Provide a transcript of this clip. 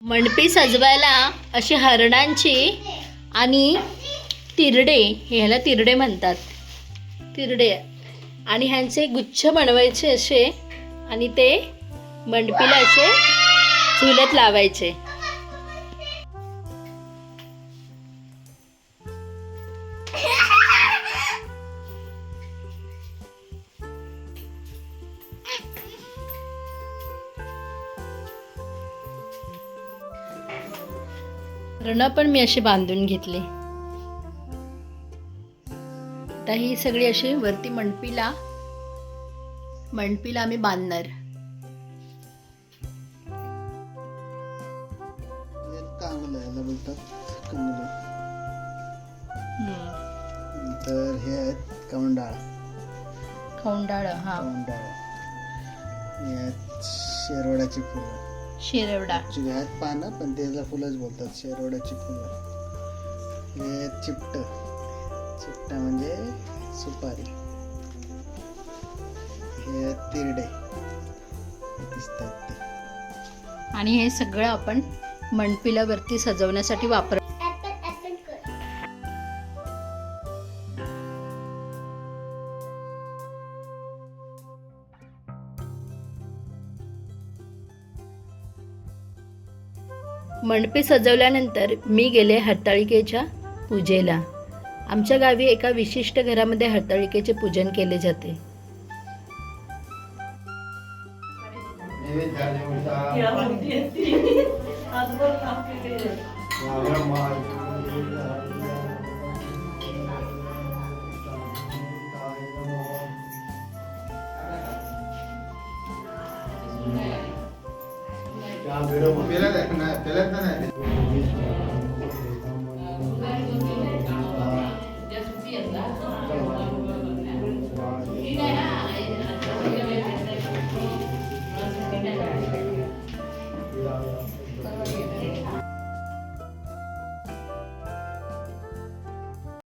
मंडपी सजवायला अशी हरणांची आणि तिरडे, ह्याला तिरडे म्हणतात, तिरडे, आणि ह्यांचे गुच्छ बनवायचे असे आणि ते मंडपीला असे झुलत लावायचे. हरणं पण मी अशी बांधून घेतली. आता ही सगळी अशी वरती मंडपीला आम्ही बांधणार. तर हे आहेत कवंडाळ. खौंडाळ. हा, हे आहेत शेरवडाची फुलं. शेरवडा. ऍक्च्युली आहेत पानं, पण त्याला फुलंच बोलतात, शेरवडाची फुलं. हे आहेत चिपटा म्हणजे सुपारी. हे आहेत तिरडे दिसतात ते. आणि हे सगळं आपण मंडपीला वरती सजवण्यासाठी वापर. मंडपी सजवल्यानंतर मी गेले हरताळिकेच्या पूजेला. आमच्या गावी एका विशिष्ट घरामध्ये हरताळिकेचे पूजन केले जाते.